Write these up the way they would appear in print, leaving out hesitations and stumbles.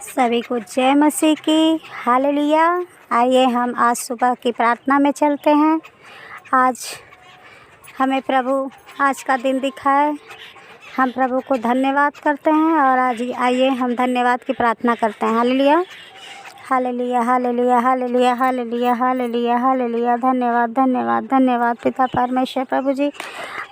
सभी को जय मसीह की हालेलुया। आइए हम आज सुबह की प्रार्थना में चलते हैं। आज हमें प्रभु आज का दिन दिखाए, हम प्रभु को धन्यवाद करते हैं और आज आइए हम धन्यवाद की प्रार्थना करते हैं। Hallelujah hallelujah hallelujah hallelujah hallelujah hallelujah hallelujah. धन्यवाद धन्यवाद धन्यवाद पिता परमेश्वर प्रभु जी,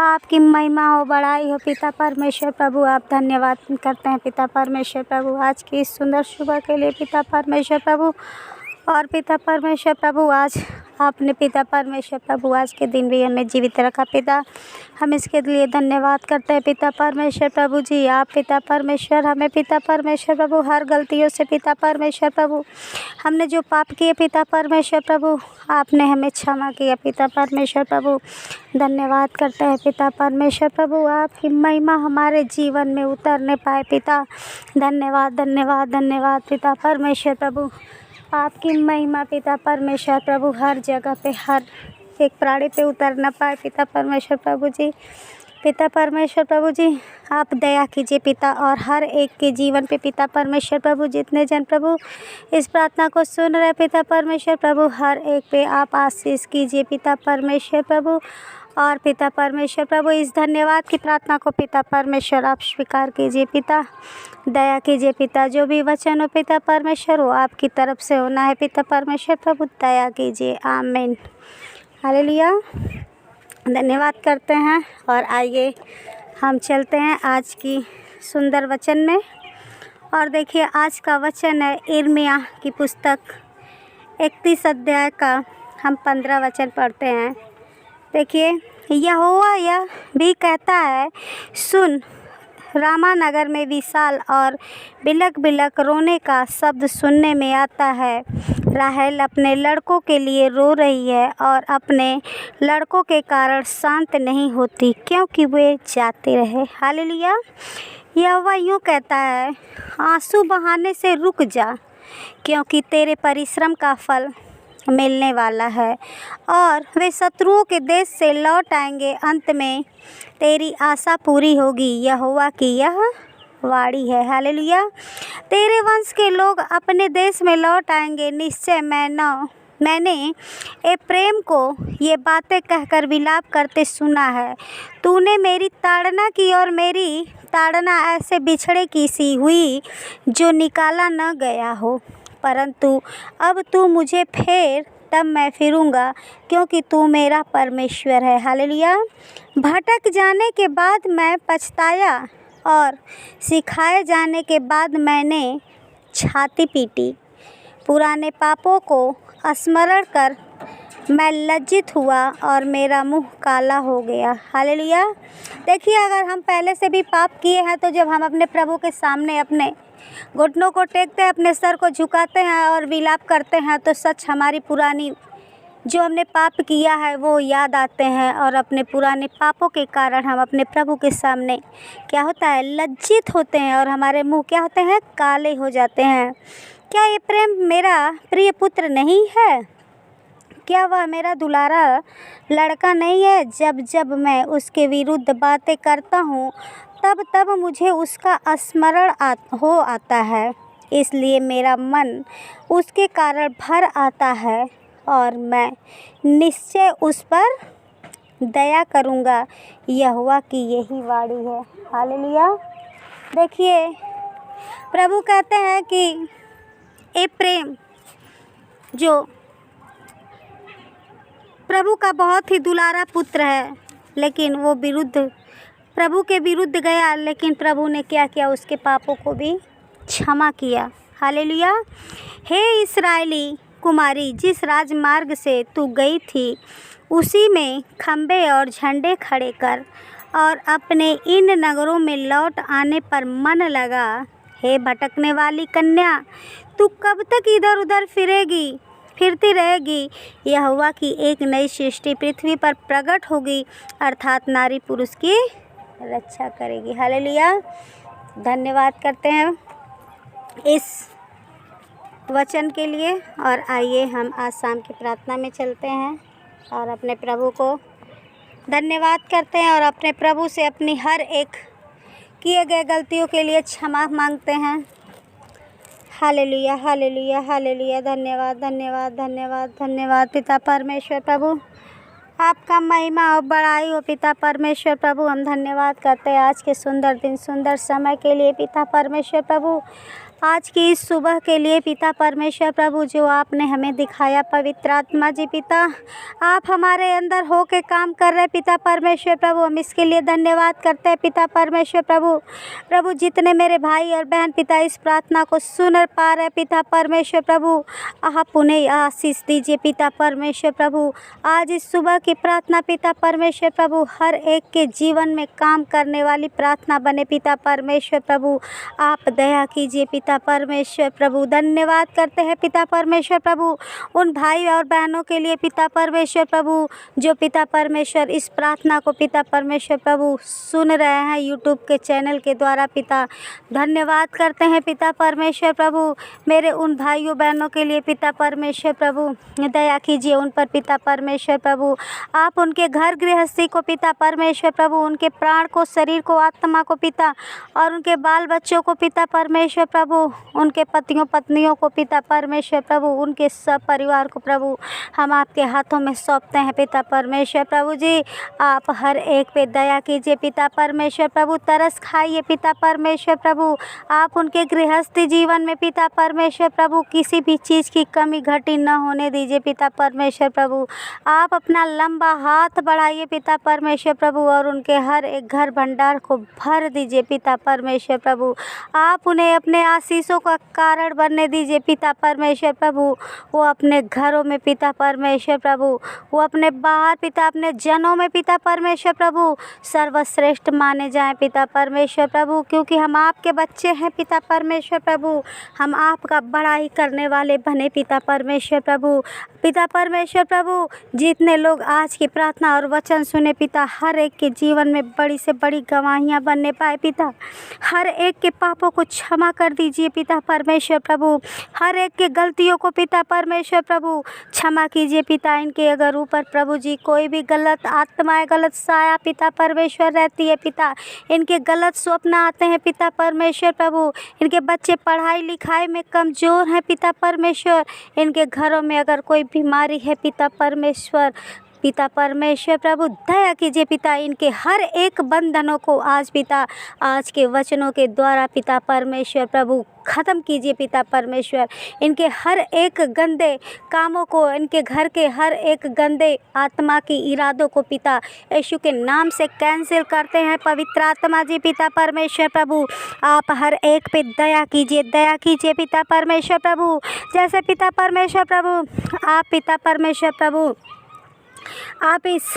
आपकी महिमा हो, बड़ाई हो पिता परमेश्वर प्रभु। आप धन्यवाद करते हैं पिता परमेश्वर प्रभु आज की इस सुंदर सुबह के लिए पिता परमेश्वर प्रभु। और पिता परमेश्वर प्रभु आज आपने पिता परमेश्वर प्रभु आज के दिन भी हमें जीवित रखा पिता, हम इसके लिए धन्यवाद करते हैं पिता परमेश्वर प्रभु जी। आप पिता परमेश्वर हमें पिता परमेश्वर प्रभु हर गलतियों से पिता परमेश्वर प्रभु, हमने जो पाप किए पिता परमेश्वर प्रभु, आपने हमें क्षमा किया पिता परमेश्वर प्रभु। धन्यवाद करते हैं पिता परमेश्वर प्रभु, आपकी महिमा हमारे जीवन में उतरने पाए पिता। धन्यवाद धन्यवाद धन्यवाद पिता परमेश्वर प्रभु, आपकी महिमा पिता परमेश्वर प्रभु हर जगह पे, हर एक प्राणी पे उतरना पाए पिता परमेश्वर प्रभु जी। पिता परमेश्वर प्रभु जी, आप दया कीजिए पिता और हर एक के जीवन पे पिता परमेश्वर प्रभु। जितने जन प्रभु इस प्रार्थना को सुन रहे पिता परमेश्वर प्रभु, हर एक पे आप आशीष कीजिए पिता परमेश्वर प्रभु। और पिता परमेश्वर प्रभु इस धन्यवाद की प्रार्थना को पिता परमेश्वर आप स्वीकार कीजिए पिता, दया कीजिए पिता। जो भी वचन हो पिता परमेश्वर वो आपकी तरफ से होना है पिता परमेश्वर प्रभु, दया कीजिए। आमीन हालेलुया। धन्यवाद करते हैं और आइए हम चलते हैं आज की सुंदर वचन में। और देखिए आज का वचन है यिर्मयाह की पुस्तक 31 अध्याय का हम 15 वचन पढ़ते हैं। देखिए, यहोवा यह भी कहता है, सुन, रामा नगर में विशाल और बिलक बिलक रोने का शब्द सुनने में आता है। राहेल अपने लड़कों के लिए रो रही है और अपने लड़कों के कारण शांत नहीं होती, क्योंकि वे जाते रहे। हालेलुया। यहोवा यूँ कहता है, आंसू बहाने से रुक जा, क्योंकि तेरे परिश्रम का फल मिलने वाला है और वे शत्रुओं के देश से लौट आएंगे। अंत में तेरी आशा पूरी होगी, यहोवा की यह वाणी है। हालेलुया। तेरे वंश के लोग अपने देश में लौट आएंगे। निश्चय मैंने एप्रैम को ये बातें कहकर विलाप करते सुना है। तूने मेरी ताड़ना की और मेरी ताड़ना ऐसे बिछड़े की सी हुई जो निकाला न गया हो, परंतु अब तू मुझे फेर, तब मैं फिरूंगा, क्योंकि तू मेरा परमेश्वर है। हालेलुया। भटक जाने के बाद मैं पछताया और सिखाए जाने के बाद मैंने छाती पीटी। पुराने पापों को स्मरण कर मैं लज्जित हुआ और मेरा मुंह काला हो गया। हालेलुया। देखिए, अगर हम पहले से भी पाप किए हैं तो जब हम अपने प्रभु के सामने अपने घुटनों को टेकते हैं, अपने सर को झुकाते हैं और विलाप करते हैं, तो सच हमारी पुरानी जो हमने पाप किया है वो याद आते हैं और अपने पुराने पापों के कारण हम अपने प्रभु के सामने क्या होता है, लज्जित होते हैं और हमारे मुंह क्या होते हैं, काले हो जाते हैं। क्या ये प्रेम मेरा प्रिय पुत्र नहीं है? क्या वह मेरा दुलारा लड़का नहीं है? जब जब मैं उसके विरुद्ध बातें करता हूँ तब तब मुझे उसका स्मरण आता है, इसलिए मेरा मन उसके कारण भर आता है और मैं निश्चय उस पर दया करूँगा। यहोवा की यही वाणी है। हालेलुया। देखिए, प्रभु कहते हैं कि एप्रैम जो प्रभु का बहुत ही दुलारा पुत्र है, लेकिन वो प्रभु के विरुद्ध गया, लेकिन प्रभु ने क्या किया, उसके पापों को भी क्षमा किया। हालेलुया। हे इस्राएली कुमारी, जिस राजमार्ग से तू गई थी उसी में खंबे और झंडे खड़े कर और अपने इन नगरों में लौट आने पर मन लगा। हे भटकने वाली कन्या, तू कब तक इधर उधर फिरती रहेगी? यहोवा की एक नई सृष्टि पृथ्वी पर प्रकट होगी, अर्थात नारी पुरुष की रक्षा करेगी। हालेलुया। धन्यवाद करते हैं इस वचन के लिए। और आइए हम आज शाम की प्रार्थना में चलते हैं और अपने प्रभु को धन्यवाद करते हैं और अपने प्रभु से अपनी हर एक किए गए गलतियों के लिए क्षमा मांगते हैं। Hallelujah hallelujah hallelujah. धन्यवाद धन्यवाद धन्यवाद धन्यवाद पिता परमेश्वर प्रभु, आपका महिमा और बड़ाई हो पिता परमेश्वर प्रभु। हम धन्यवाद करते हैं आज के सुंदर दिन सुंदर समय के लिए पिता परमेश्वर प्रभु, आज की इस सुबह के लिए पिता परमेश्वर प्रभु जो आपने हमें दिखाया। पवित्र आत्मा जी पिता, आप हमारे अंदर हो के काम कर रहे पिता परमेश्वर प्रभु, हम इसके लिए धन्यवाद करते हैं पिता परमेश्वर प्रभु। प्रभु जितने मेरे भाई और बहन पिता इस प्रार्थना को सुन पा रहे पिता परमेश्वर प्रभु, आप उन्हें आशीष दीजिए पिता परमेश्वर प्रभु। आज इस सुबह की प्रार्थना पिता परमेश्वर प्रभु हर एक के जीवन में काम करने वाली प्रार्थना बने पिता परमेश्वर प्रभु। आप दया कीजिए पिता परमेश्वर प्रभु। धन्यवाद करते हैं पिता परमेश्वर प्रभु उन भाई और बहनों के लिए पिता परमेश्वर प्रभु जो पिता परमेश्वर इस प्रार्थना को पिता परमेश्वर प्रभु सुन रहे हैं यूट्यूब के चैनल के द्वारा पिता। धन्यवाद करते हैं पिता परमेश्वर प्रभु मेरे उन भाइयों बहनों के लिए पिता परमेश्वर प्रभु। दया कीजिए उन पर पिता परमेश्वर प्रभु। आप उनके घर गृहस्थी को पिता परमेश्वर प्रभु, उनके प्राण को, शरीर को, आत्मा को पिता, और उनके बाल बच्चों को पिता परमेश्वर प्रभु, उनके पतियों पत्नियों को पिता परमेश्वर प्रभु, उनके सब परिवार को प्रभु हम आपके हाथों में सौंपते हैं पिता परमेश्वर प्रभु जी। आप हर एक पे दया कीजिए पिता परमेश्वर प्रभु। तरस खाइए पिता परमेश्वर प्रभु। आप उनके गृहस्थी जीवन में पिता परमेश्वर प्रभु किसी भी चीज़ की कमी घटी न होने दीजिए पिता परमेश्वर प्रभु। आप अपना लंबा हाथ बढ़ाइए पिता परमेश्वर प्रभु और उनके हर एक घर भंडार को भर दीजिए पिता परमेश्वर प्रभु। आप उन्हें अपने आशीषों का कारण बनने दीजिए पिता परमेश्वर प्रभु। वो अपने घरों में पिता परमेश्वर प्रभु, वो अपने बाहर पिता, अपने जनों में पिता परमेश्वर प्रभु सर्वश्रेष्ठ माने जाएं पिता परमेश्वर प्रभु, क्योंकि हम आपके बच्चे हैं पिता परमेश्वर प्रभु। हम आपका बड़ाई करने वाले बने पिता परमेश्वर प्रभु। पिता परमेश्वर प्रभु जितने लोग आज की प्रार्थना और वचन सुने पिता, हर एक के जीवन में बड़ी से बड़ी गवाहियाँ बनने पाए पिता। हर एक के पापों को क्षमा कर दीजिए पिता परमेश्वर प्रभु। हर एक के गलतियों को पिता परमेश्वर प्रभु क्षमा कीजिए पिता। इनके अगर ऊपर प्रभु जी कोई भी गलत आत्माएं, गलत साया पिता परमेश्वर रहती है पिता, इनके गलत स्वप्न आते हैं पिता परमेश्वर प्रभु, इनके बच्चे पढ़ाई लिखाई में कमज़ोर हैं पिता परमेश्वर, इनके घरों में अगर कोई बीमारी है पिता परमेश्वर, पिता परमेश्वर प्रभु दया कीजिए पिता। इनके हर एक बंधनों को आज पिता, आज के वचनों के द्वारा पिता परमेश्वर प्रभु ख़त्म कीजिए पिता परमेश्वर। इनके हर एक गंदे कामों को, इनके घर के हर एक गंदे आत्मा की इरादों को पिता यीशु के नाम से कैंसिल करते हैं। पवित्र आत्मा जी पिता परमेश्वर प्रभु आप हर एक पे दया कीजिए पिता परमेश्वर प्रभु। जैसे पिता परमेश्वर प्रभु आप पिता परमेश्वर प्रभु आप इस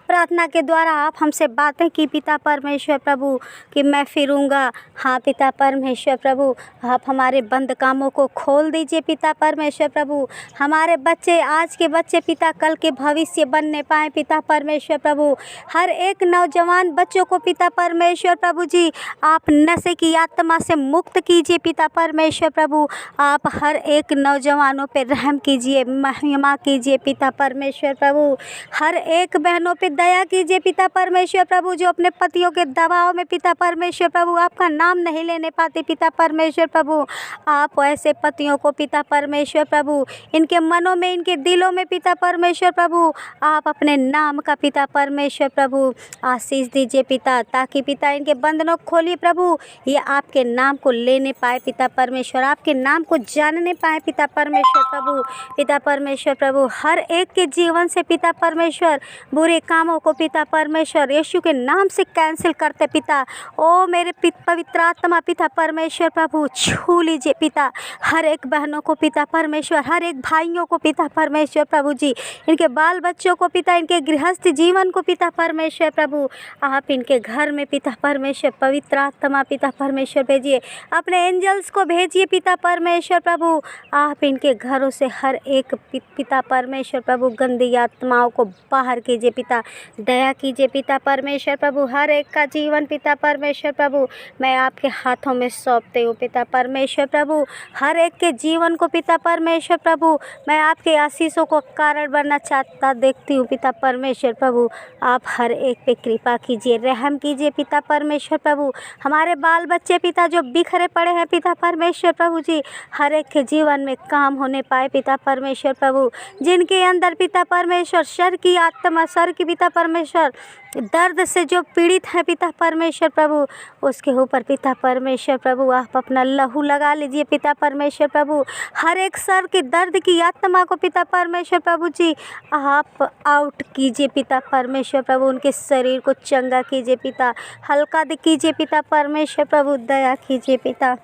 प्रार्थना के द्वारा आप हमसे बातें की पिता परमेश्वर प्रभु कि मैं फिरूंगा। हाँ पिता परमेश्वर प्रभु आप हमारे बंद कामों को खोल दीजिए पिता परमेश्वर प्रभु। हमारे बच्चे, आज के बच्चे पिता कल के भविष्य बनने पाए पिता परमेश्वर प्रभु। हर एक नौजवान बच्चों को पिता परमेश्वर प्रभु जी आप नशे की आत्मा से मुक्त कीजिए पिता परमेश्वर प्रभु। आप हर एक नौजवानों पर रहम कीजिए, महिमा कीजिए पिता परमेश्वर प्रभु। हर एक बहनों पे दया कीजिए पिता परमेश्वर प्रभु जो अपने पतियों के दबाव में पिता परमेश्वर प्रभु आपका नाम नहीं लेने पाते पिता परमेश्वर प्रभु। आप ऐसे पतियों को पिता परमेश्वर प्रभु इनके मनों में, इनके दिलों में पिता परमेश्वर प्रभु आप अपने नाम का पिता परमेश्वर प्रभु आशीष दीजिए पिता, ताकि पिता इनके बंधनों को खोलिए प्रभु, ये आपके नाम को लेने पाए पिता परमेश्वर, आपके नाम को जानने पाए पिता परमेश्वर प्रभु। पिता परमेश्वर प्रभु हर एक के जीवन से पिता परमेश्वर बुरे कामों को पिता परमेश्वर यीशु के नाम से कैंसिल करते पिता। ओ मेरे पवित्र आत्मा पिता परमेश्वर प्रभु छू लीजिए पिता हर एक बहनों को पिता परमेश्वर, हर एक भाइयों को पिता परमेश्वर प्रभु जी, इनके बाल बच्चों को पिता, इनके गृहस्थ जीवन को पिता परमेश्वर प्रभु आप इनके घर में पिता परमेश्वर पवित्र आत्मा पिता परमेश्वर भेजिए, अपने एंजल्स को भेजिए पिता परमेश्वर प्रभु। आप इनके घरों से हर एक पिता परमेश्वर प्रभु गंदी आत्माओं को बाहर कीजिए पिता, दया कीजिए पिता परमेश्वर प्रभु। हर एक का जीवन पिता परमेश्वर प्रभु मैं आपके हाथों में सौंपती हूँ पिता परमेश्वर प्रभु। हर एक के जीवन को पिता परमेश्वर प्रभु मैं आपके आशीषों को कारण बनना चाहता देखती हूँ पिता परमेश्वर प्रभु। आप हर एक पे कृपा कीजिए, रहम कीजिए पिता परमेश्वर प्रभु। हमारे बाल बच्चे पिता जो बिखरे पड़े हैं पिता परमेश्वर प्रभु जी, हर एक के जीवन में काम होने पाए पिता परमेश्वर प्रभु। जिनके अंदर पिता परमेश्वर शर की आत्मा, सर की पिता परमेश्वर दर्द से जो पीड़ित है पिता परमेश्वर प्रभु, उसके ऊपर पिता परमेश्वर प्रभु आप अपना लहू लगा लीजिए पिता परमेश्वर प्रभु। हर एक सर की दर्द की आत्मा को पिता परमेश्वर प्रभु जी आप आउट कीजिए पिता परमेश्वर प्रभु। उनके शरीर को चंगा कीजिए पिता, हल्का कीजिए पिता परमेश्वर प्रभु। दया कीजिए पिता।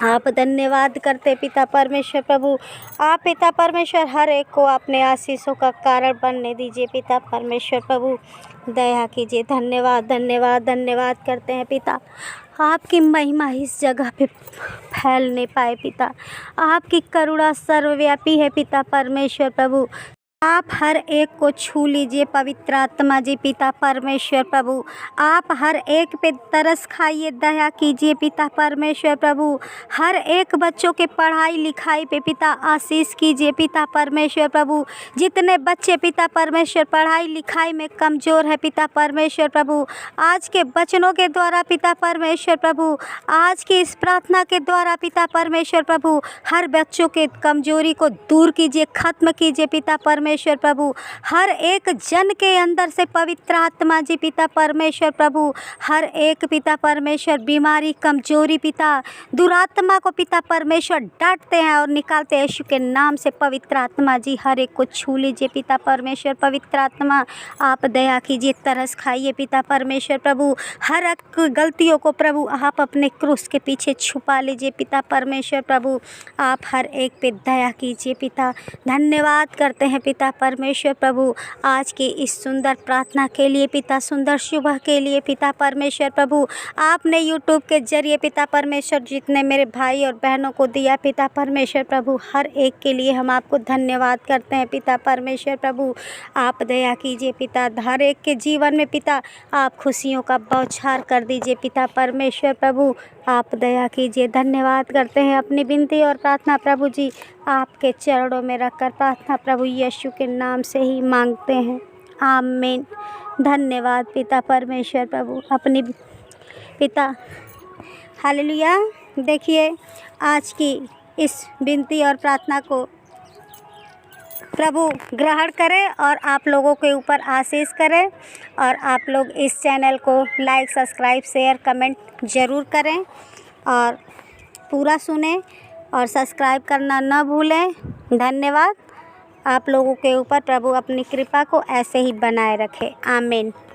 आप धन्यवाद करते पिता परमेश्वर प्रभु। आप पिता परमेश्वर हर एक को अपने आशीषों का कारण बनने दीजिए पिता परमेश्वर प्रभु। दया कीजिए। धन्यवाद धन्यवाद धन्यवाद करते हैं पिता। आपकी महिमा इस जगह पे फैल नहीं पाए पिता। आपकी करुणा सर्वव्यापी है पिता परमेश्वर प्रभु। आप हर एक को छू लीजिए पवित्र आत्मा जी पिता परमेश्वर प्रभु। आप हर एक पे तरस खाइए, दया कीजिए पिता परमेश्वर प्रभु। हर एक बच्चों के पढ़ाई लिखाई पे पिता आशीष कीजिए पिता परमेश्वर प्रभु। जितने बच्चे पिता परमेश्वर पढ़ाई लिखाई में कमज़ोर है पिता परमेश्वर प्रभु, आज के वचनों के द्वारा पिता परमेश्वर प्रभु, आज की इस प्रार्थना के द्वारा पिता परमेश्वर प्रभु हर बच्चों के कमजोरी को दूर कीजिए, ख़त्म कीजिए पिता परमेश्वर प्रभु। हर एक जन के अंदर से पवित्र आत्मा जी पिता परमेश्वर प्रभु हर एक पिता परमेश्वर बीमारी, कमजोरी पिता, दुरात्मा को पिता परमेश्वर डांटते हैं और निकालते हैं यीशु के नाम से। पवित्र आत्मा जी हर एक को छू लीजिए पिता परमेश्वर। पवित्र आत्मा आप दया कीजिए, तरस खाइए पिता परमेश्वर प्रभु। हर एक गलतियों को प्रभु आप अपने क्रूस के पीछे छुपा लीजिए पिता परमेश्वर प्रभु। आप हर एक पे दया कीजिए पिता। धन्यवाद करते हैं पिता परमेश्वर प्रभु आज के इस सुंदर प्रार्थना के लिए पिता, सुंदर सुबह के लिए पिता परमेश्वर प्रभु। आपने यूट्यूब के जरिए पिता परमेश्वर जितने मेरे भाई और बहनों को दिया पिता परमेश्वर प्रभु, हर एक के लिए हम आपको धन्यवाद करते हैं पिता परमेश्वर प्रभु। आप दया कीजिए पिता। हर एक के जीवन में पिता आप खुशियों का बौछार कर दीजिए पिता परमेश्वर प्रभु। आप दया कीजिए। धन्यवाद करते हैं। अपनी विनती और प्रार्थना प्रभु जी आपके चरणों में रखकर प्रार्थना प्रभु यीशु के नाम से ही मांगते हैं, आमीन। धन्यवाद पिता परमेश्वर प्रभु। अपनी पिता हालेलुया। देखिए आज की इस विनती और प्रार्थना को प्रभु ग्रहण करें और आप लोगों के ऊपर आशीष करें। और आप लोग इस चैनल को लाइक, सब्सक्राइब, शेयर, कमेंट ज़रूर करें और पूरा सुने और सब्सक्राइब करना न भूलें। धन्यवाद। आप लोगों के ऊपर प्रभु अपनी कृपा को ऐसे ही बनाए रखे, आमीन।